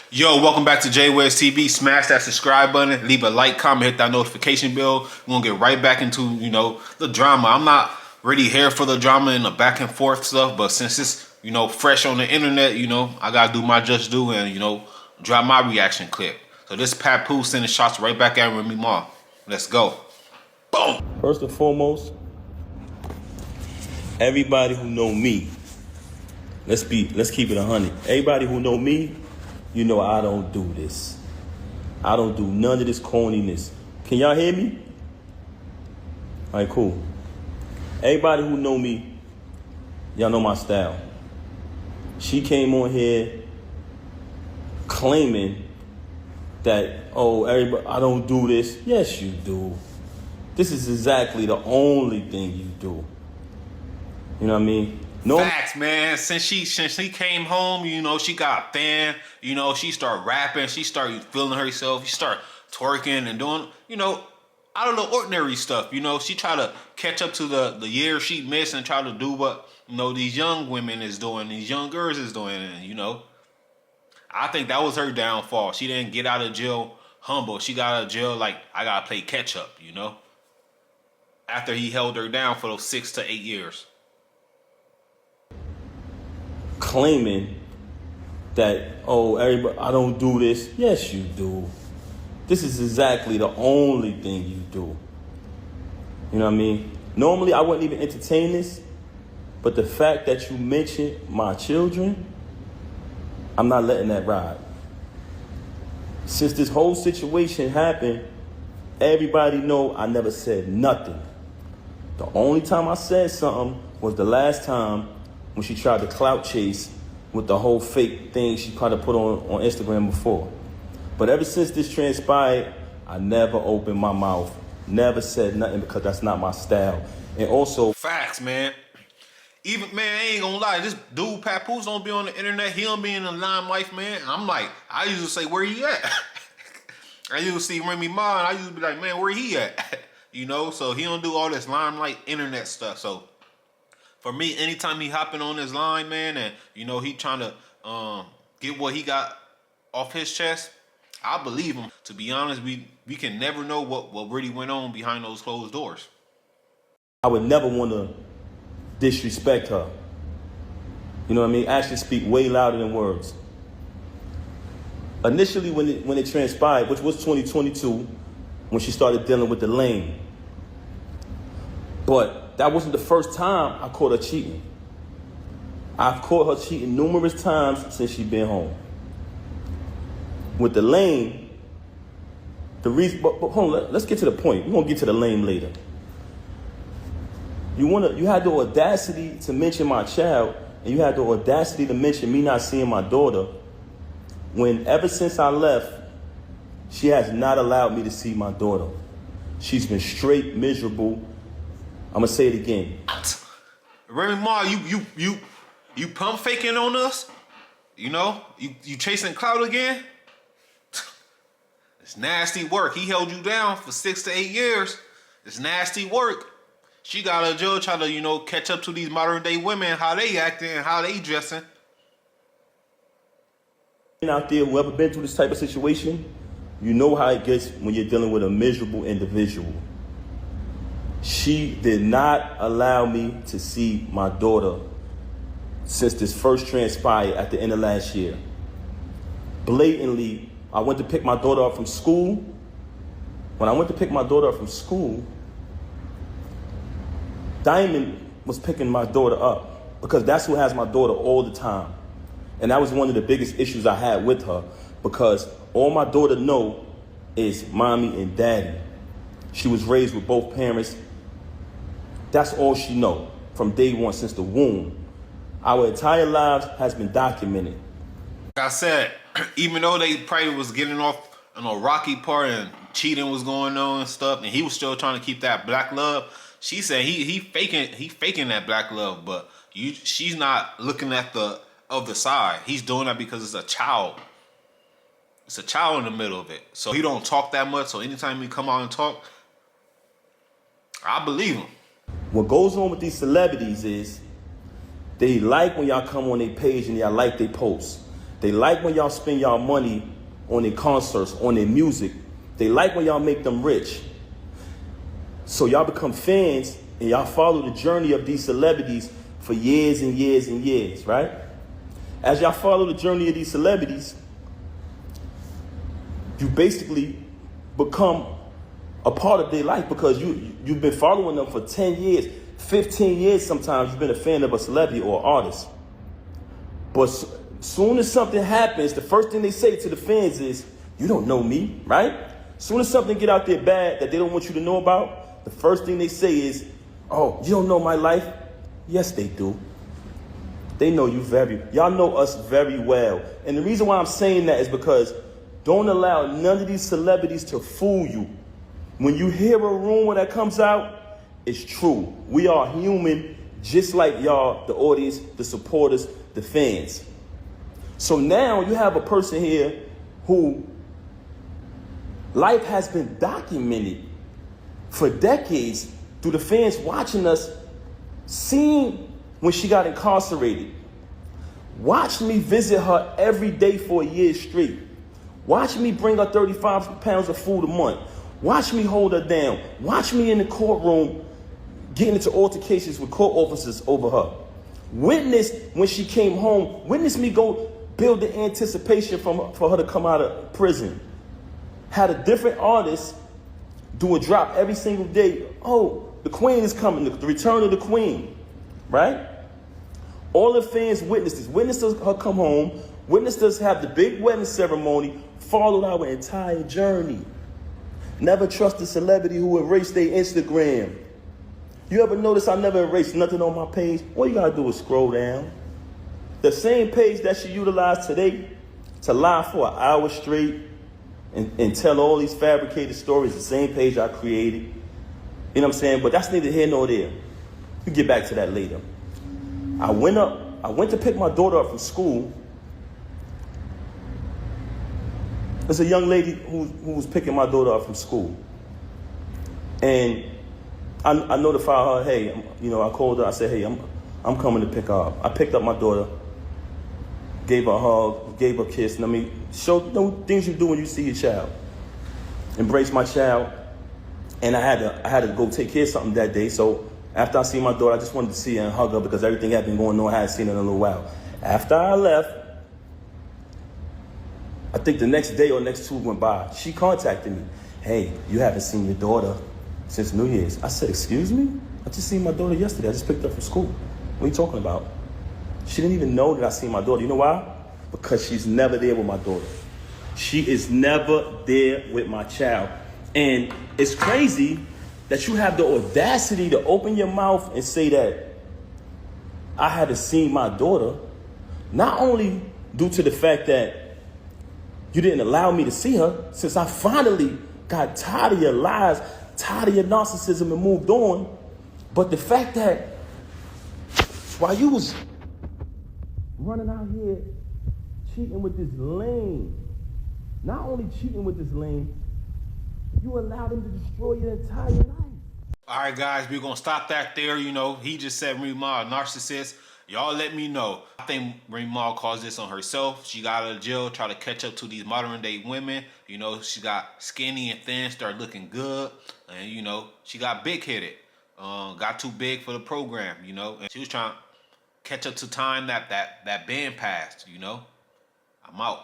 Yo, welcome back to JWebs TV. Smash that subscribe button, leave a like, comment, hit that notification bell. We're gonna get right back into, the drama. I'm not really here for the drama and the back and forth stuff, but since it's, fresh on the internet, I gotta do my just due and, drop my reaction clip. So this Papoose sending shots right back at Remy Ma. Let's go. Boom. First and foremost, everybody who know me, let's keep it 100. Everybody who know me, you know I don't do this. I don't do none of this corniness. Can y'all hear me? All right, cool. Everybody who know me, y'all know my style. She came on here claiming that, everybody, I don't do this. Yes, you do. This is exactly the only thing you do. You know what I mean? No facts, man. Since she came home, she got fan. She started rapping. She started feeling herself. She started twerking and doing, out of the ordinary stuff. She tried to catch up to the years she missed and try to do what these young women is doing, these young girls is doing, and I think that was her downfall. She didn't get out of jail humble. She got out of jail like I gotta play catch up. After he held her down for those 6 to 8 years. Claiming that, everybody, I don't do this. Yes, you do. This is exactly the only thing you do. You know what I mean? Normally, I wouldn't even entertain this, but the fact that you mentioned my children, I'm not letting that ride. Since this whole situation happened, everybody know I never said nothing. The only time I said something was the last time when she tried to clout chase with the whole fake thing she tried to put on Instagram before. But ever since this transpired, I never opened my mouth, never said nothing because that's not my style. And also... Facts, man. Even, man, I ain't gonna lie, this dude Papoose don't be on the internet, he don't be in the limelight, man. I'm like, I used to say, where he at? I used to see Remy Ma and I used to be like, man, where he at? So he don't do all this limelight internet stuff, so... For me, anytime he hopping on his line, man, and he trying to get what he got off his chest, I believe him. To be honest, we can never know what really went on behind those closed doors. I would never want to disrespect her. You know what I mean? Actions speak way louder than words. Initially, when it transpired, which was 2022, when she started dealing with the lane, but that wasn't the first time I caught her cheating. I've caught her cheating numerous times since she's been home. With the lame, the reason, but hold on, let's get to the point. We're gonna get to the lame later. You had the audacity to mention my child, and you had the audacity to mention me not seeing my daughter, when ever since I left, she has not allowed me to see my daughter. She's been straight miserable. I'm gonna say it again. Remy Ma, you pump faking on us? You chasing clout again? It's nasty work. He held you down for 6 to 8 years. It's nasty work. She got a jail trying to, catch up to these modern day women, how they acting and how they dressing. Out there, whoever been through this type of situation, you know how it gets when you're dealing with a miserable individual. She did not allow me to see my daughter since this first transpired at the end of last year. Blatantly, I went to pick my daughter up from school. When I went to pick my daughter up from school, Diamond was picking my daughter up because that's who has my daughter all the time. And that was one of the biggest issues I had with her because all my daughter know is mommy and daddy. She was raised with both parents. That's all she know from day one since the womb. Our entire lives has been documented. Like I said, even though they probably was getting off on a rocky part and cheating was going on and stuff, and he was still trying to keep that black love, she said he faking that black love, but she's not looking at the other side. He's doing that because it's a child. It's a child in the middle of it. So he don't talk that much, so anytime he come out and talk, I believe him. What goes on with these celebrities is they like when y'all come on their page and y'all like they post. They like when y'all spend y'all money on their concerts, on their music. They like when y'all make them rich. So y'all become fans and y'all follow the journey of these celebrities for years and years and years, right? As y'all follow the journey of these celebrities, you basically become a part of their life because you've been following them for 10 years, 15 years sometimes. You've been a fan of a celebrity or artist. But soon as something happens, the first thing they say to the fans is, you don't know me, right? Soon as something get out there bad that they don't want you to know about, the first thing they say is, oh, you don't know my life? Yes, they do. They know you y'all know us very well. And the reason why I'm saying that is because don't allow none of these celebrities to fool you. When you hear a rumor that comes out, it's true. We are human, just like y'all, the audience, the supporters, the fans. So now you have a person here who life has been documented for decades through the fans watching us, seeing when she got incarcerated. Watch me visit her every day for a year straight. Watch me bring her 35 pounds of food a month. Watch me hold her down. Watch me in the courtroom getting into altercations with court officers over her. Witness when she came home. Witness me go build the anticipation for her to come out of prison. Had a different artist do a drop every single day. Oh, the queen is coming. The return of the queen. Right? All the fans witnessed this. Witnessed her come home. Witnessed us have the big wedding ceremony. Followed our entire journey. Never trust a celebrity who erased their Instagram. You ever notice I never erased nothing on my page? All you gotta do is scroll down. The same page that she utilized today to lie for an hour straight and tell all these fabricated stories, the same page I created. You know what I'm saying? But that's neither here nor there. We'll get back to that later. I went to pick my daughter up from school. There's a young lady who was picking my daughter up from school. And I notified her, hey, I called her, I said, hey, I'm coming to pick her up. I picked up my daughter, gave her a hug, gave her a kiss, and show things you do when you see your child. Embrace my child. And I had to go take care of something that day, so after I see my daughter, I just wanted to see her and hug her because everything had been going on. I hadn't seen her in a little while. After I left, I think the next day or next 2 went by. She contacted me. Hey, you haven't seen your daughter since New Year's. I said, excuse me? I just seen my daughter yesterday. I just picked her up from school. What are you talking about? She didn't even know that I seen my daughter. You know why? Because she's never there with my daughter. She is never there with my child. And it's crazy that you have the audacity to open your mouth and say that I haven't seen my daughter, not only due to the fact that you didn't allow me to see her, since I finally got tired of your lies, tired of your narcissism and moved on, but the fact that while you was running out here cheating with this lame, not only cheating with this lame, you allowed him to destroy your entire life. All right, guys, we're going to stop that there. He just said Remy Ma a narcissist. Y'all let me know. I think Remy Ma caused this on herself. She got out of jail, try to catch up to these modern day women. She got skinny and thin, started looking good. And, she got big-headed. Got too big for the program, And she was trying to catch up to time that band passed, I'm out.